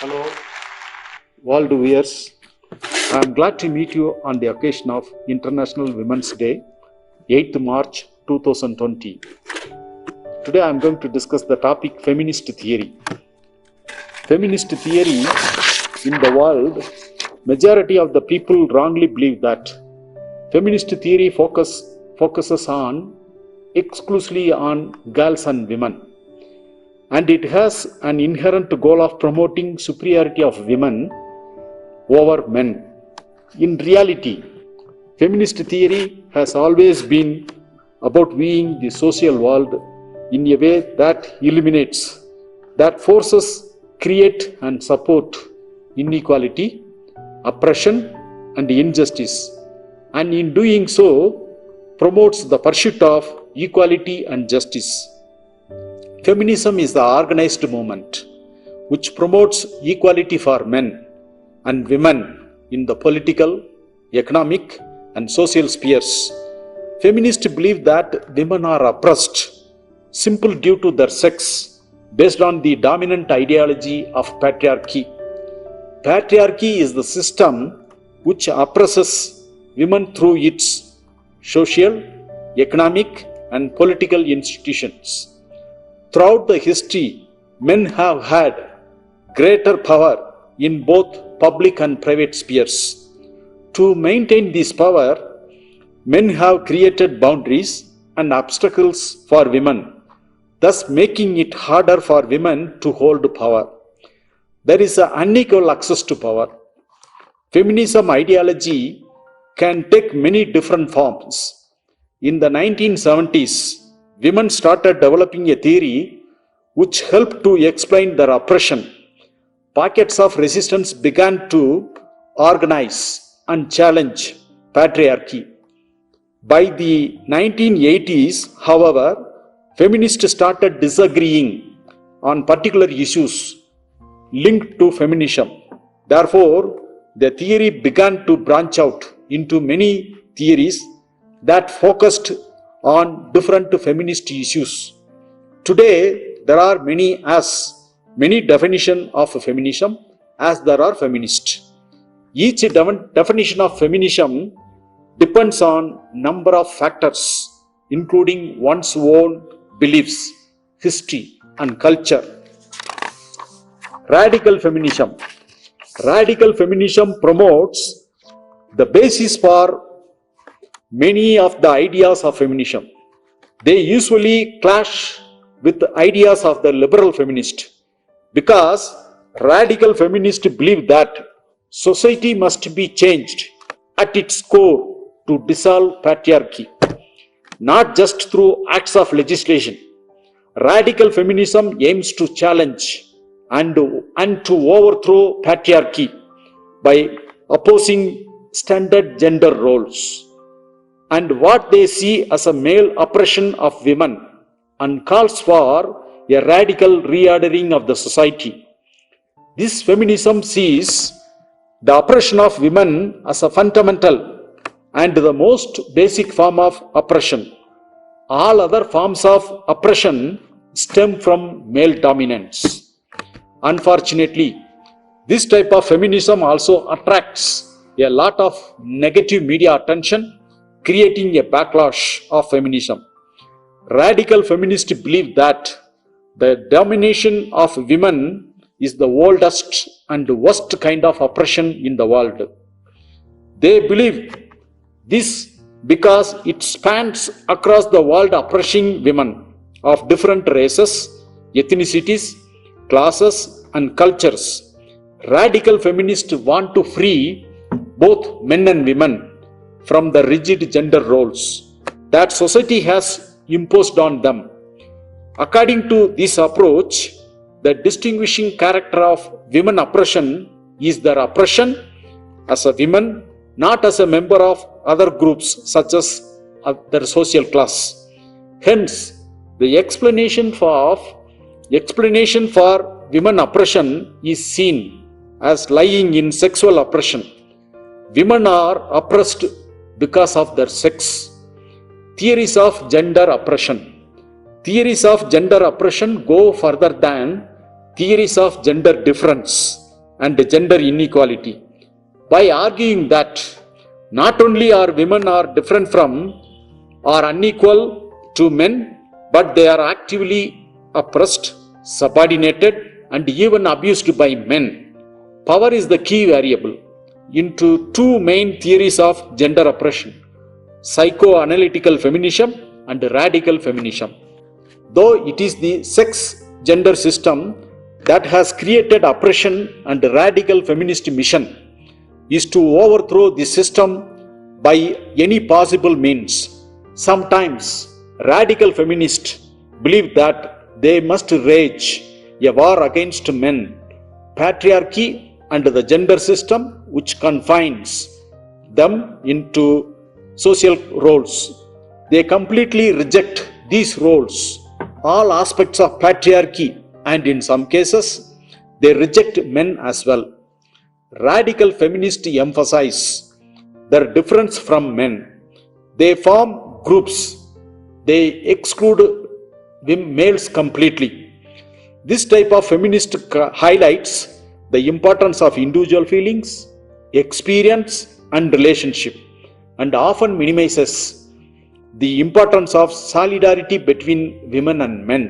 Hello, world viewers. I am glad to meet you on the occasion of International Women's Day, 8th March 2020. Today I am going to discuss the topic feminist theory. Feminist theory in the world, majority of the people wrongly believe that feminist theory focuses exclusively on girls and women. And it has an inherent goal of promoting superiority of women over men. In reality, feminist theory has always been about viewing the social world in a way that eliminates, that forces, create and support inequality, oppression and injustice, and in doing so promotes the pursuit of equality and justice. Feminism is the organized movement which promotes equality for men and women in the political, economic, and social spheres. Feminists believe that women are oppressed simply due to their sex based on the dominant ideology of patriarchy. Patriarchy is the system which oppresses women through its social, economic, and political institutions. Throughout the history, men have had greater power in both public and private spheres. To maintain this power, men have created boundaries and obstacles for women, thus making it harder for women to hold power. There is an unequal access to power. Feminism ideology can take many different forms. In the 1970s, women started developing a theory which helped to explain their oppression. Pockets of resistance began to organize and challenge patriarchy. By the 1980s, however, feminists started disagreeing on particular issues linked to feminism. Therefore, the theory began to branch out into many theories that focused on different feminist issues. Today, there are many definitions of feminism as there are feminists. Each definition of feminism depends on number of factors, including one's own beliefs, history, and culture. Radical feminism. Radical feminism promotes the basis for many of the ideas of feminism. They usually clash with the ideas of the liberal feminist because radical feminists believe that society must be changed at its core to dissolve patriarchy, not just through acts of legislation. Radical feminism aims to challenge and to overthrow patriarchy by opposing standard gender roles and what they see as a male oppression of women, and calls for a radical reordering of the society. This feminism sees the oppression of women as a fundamental and the most basic form of oppression. All other forms of oppression stem from male dominance. Unfortunately, this type of feminism also attracts a lot of negative media attention, creating a backlash of feminism. Radical feminists believe that the domination of women is the oldest and worst kind of oppression in the world. They believe this because it spans across the world, oppressing women of different races, ethnicities, classes, and cultures. Radical feminists want to free both men and women from the rigid gender roles that society has imposed on them. According to this approach, the distinguishing character of women oppression is their oppression as a woman, not as a member of other groups such as their social class. Hence, the explanation for women oppression is seen as lying in sexual oppression. Women are oppressed because of their sex. Theories of gender oppression. Theories of gender oppression go further than theories of gender difference and gender inequality by arguing that not only are women are different from or unequal to men, but they are actively oppressed, subordinated, and even abused by men. Power is the key variable into two main theories of gender oppression: psychoanalytical feminism and radical feminism. Though it is the sex gender system that has created oppression, and radical feminist mission is to overthrow the system by any possible means. Sometimes radical feminists believe that they must wage a war against men, patriarchy, and the gender system which confines them into social roles. They completely reject these roles, all aspects of patriarchy, and in some cases, they reject men as well. Radical feminists emphasize their difference from men. They form groups. They exclude males completely. This type of feminist highlights the importance of individual feelings, experience, and relationship, and often minimizes the importance of solidarity between women and men.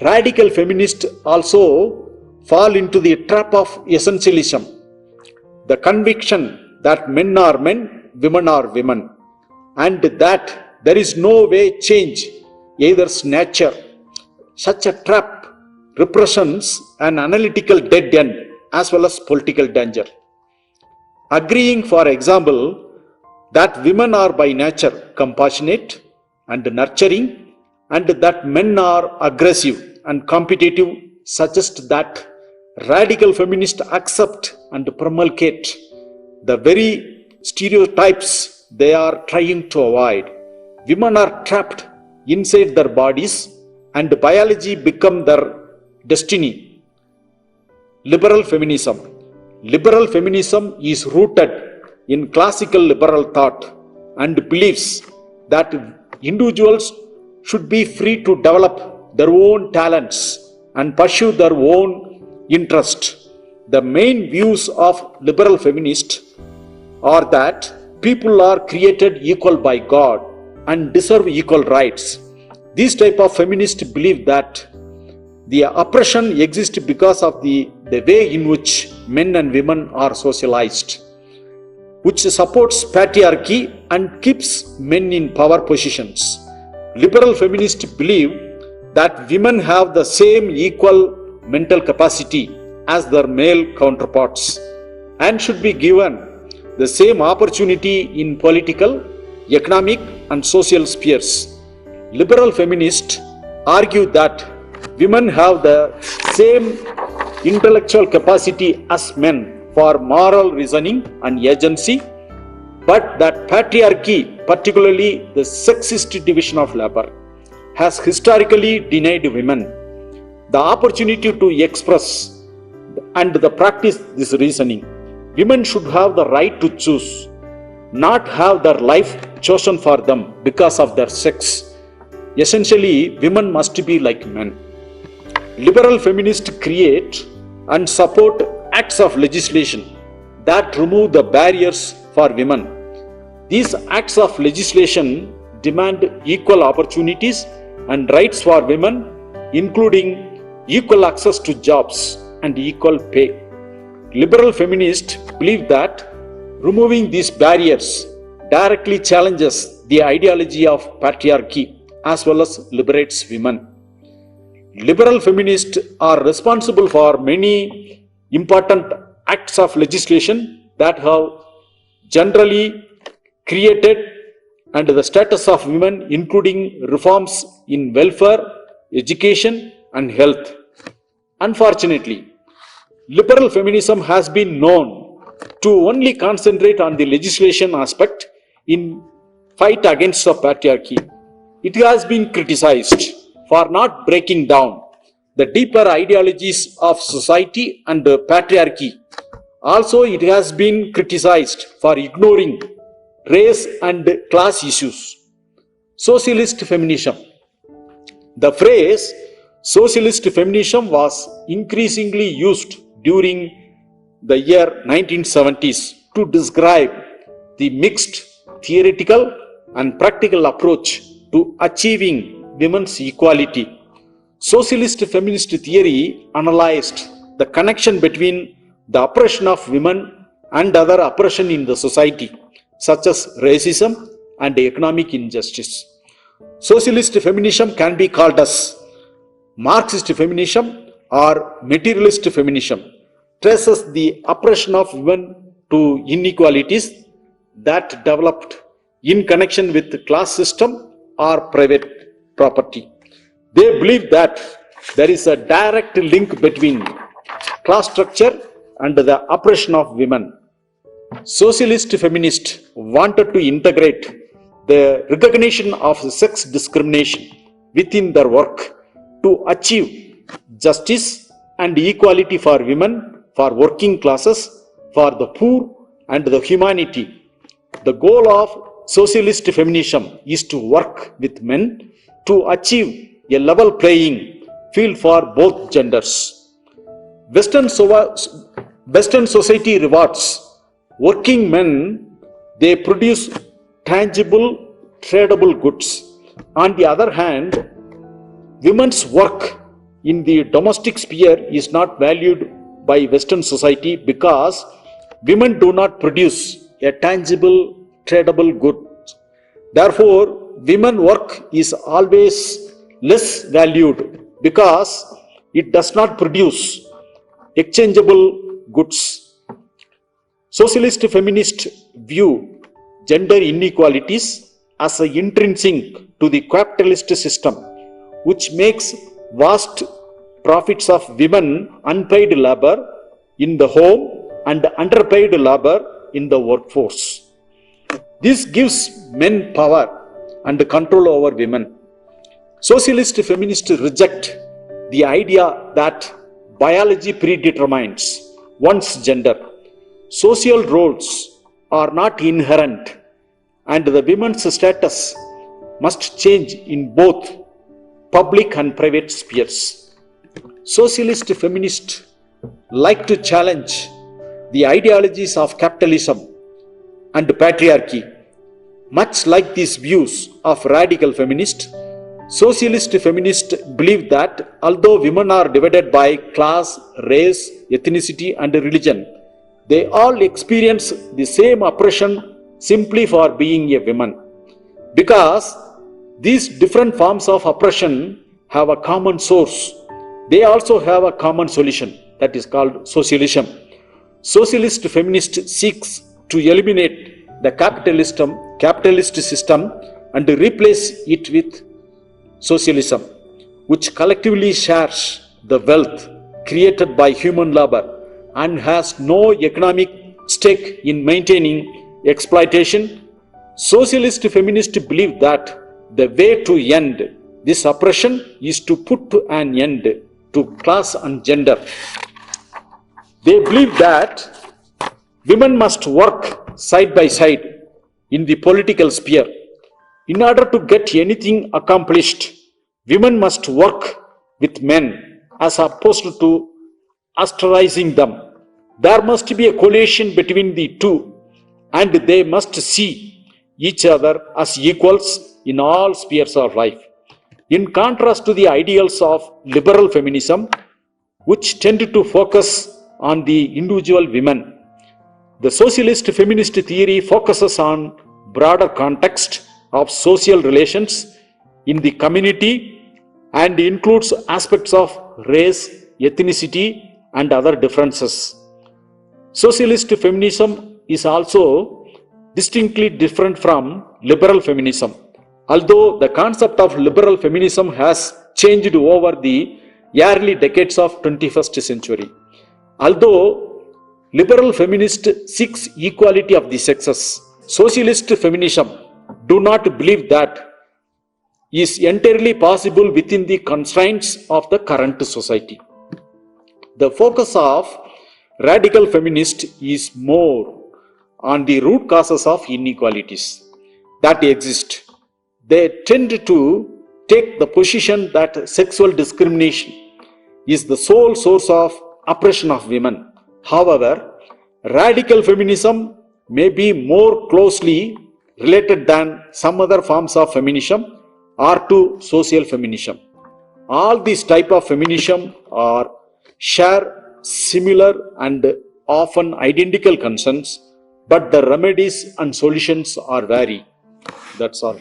Radical feminists also fall into the trap of essentialism, the conviction that men are men, women are women, and that there is no way change either's nature. Such a trap represents an analytical dead end as well as political danger. Agreeing, for example, that women are by nature compassionate and nurturing, and that men are aggressive and competitive, suggests that radical feminists accept and promulgate the very stereotypes they are trying to avoid. Women are trapped inside their bodies, and biology become their destiny. Liberal feminism. Liberal feminism is rooted in classical liberal thought and believes that individuals should be free to develop their own talents and pursue their own interest. The main views of liberal feminists are that people are created equal by God and deserve equal rights. These type of feminists believe that the oppression exists because of the way in which men and women are socialized, which supports patriarchy and keeps men in power positions. Liberal feminists believe that women have the same equal mental capacity as their male counterparts and should be given the same opportunity in political, economic, and social spheres. Liberal feminists argue that women have the same intellectual capacity as men for moral reasoning and agency, but that patriarchy, particularly the sexist division of labor, has historically denied women the opportunity to express and practice this reasoning. Women should have the right to choose, not have their life chosen for them because of their sex. Essentially, women must be like men. Liberal feminists create and support acts of legislation that remove the barriers for women. These acts of legislation demand equal opportunities and rights for women, including equal access to jobs and equal pay. Liberal feminists believe that removing these barriers directly challenges the ideology of patriarchy as well as liberates women. Liberal feminists are responsible for many important acts of legislation that have generally created and the status of women, including reforms in welfare, education, and health. Unfortunately, liberal feminism has been known to only concentrate on the legislation aspect in fight against the patriarchy. It has been criticized for not breaking down the deeper ideologies of society and patriarchy. Also, it has been criticized for ignoring race and class issues. Socialist feminism. The phrase socialist feminism was increasingly used during the year 1970s to describe the mixed theoretical and practical approach to achieving women's equality. Socialist feminist theory analyzed the connection between the oppression of women and other oppression in the society, such as racism and economic injustice. Socialist feminism can be called as Marxist feminism or materialist feminism, traces the oppression of women to inequalities that developed in connection with the class system or private property. They believe that there is a direct link between class structure and the oppression of women. Socialist feminists wanted to integrate the recognition of sex discrimination within their work to achieve justice and equality for women, for working classes, for the poor and the humanity. The goal of socialist feminism is to work with men to achieve a level playing field for both genders. Western society rewards working men. They produce tangible, tradable goods. On the other hand, women's work in the domestic sphere is not valued by Western society because women do not produce a tangible, tradable good. Therefore, women work is always less valued because it does not produce exchangeable goods. Socialist feminists view gender inequalities as intrinsic to the capitalist system, which makes vast profits of women unpaid labor in the home and underpaid labor in the workforce. This gives men power and control over women. Socialist feminists reject the idea that biology predetermines one's gender. Social roles are not inherent, and the women's status must change in both public and private spheres. Socialist feminists like to challenge the ideologies of capitalism and patriarchy. Much like these views of radical feminists, socialist feminists believe that although women are divided by class, race, ethnicity, and religion, they all experience the same oppression simply for being a woman. Because these different forms of oppression have a common source, they also have a common solution, that is called socialism. Socialist feminist seeks to eliminate the capitalist system and replace it with socialism, which collectively shares the wealth created by human labor and has no economic stake in maintaining exploitation. Socialist feminists believe that the way to end this oppression is to put an end to class and gender. They believe that women must work side by side in the political sphere. In order to get anything accomplished, women must work with men as opposed to ostracizing them. There must be a coalition between the two, and they must see each other as equals in all spheres of life. In contrast to the ideals of liberal feminism, which tend to focus on the individual women, the socialist feminist theory focuses on broader context of social relations in the community and includes aspects of race, ethnicity, and other differences. Socialist feminism is also distinctly different from liberal feminism. Although the concept of liberal feminism has changed over the early decades of 21st century. Although liberal feminist seeks equality of the sexes, socialist feminism do not believe that is entirely possible within the constraints of the current society. The focus of radical feminist is more on the root causes of inequalities that exist. They tend to take the position that sexual discrimination is the sole source of oppression of women However, radical feminism may be more closely related than some other forms of feminism or to social feminism. All these type of feminism are share similar and often identical concerns, but the remedies and solutions are vary. That's all.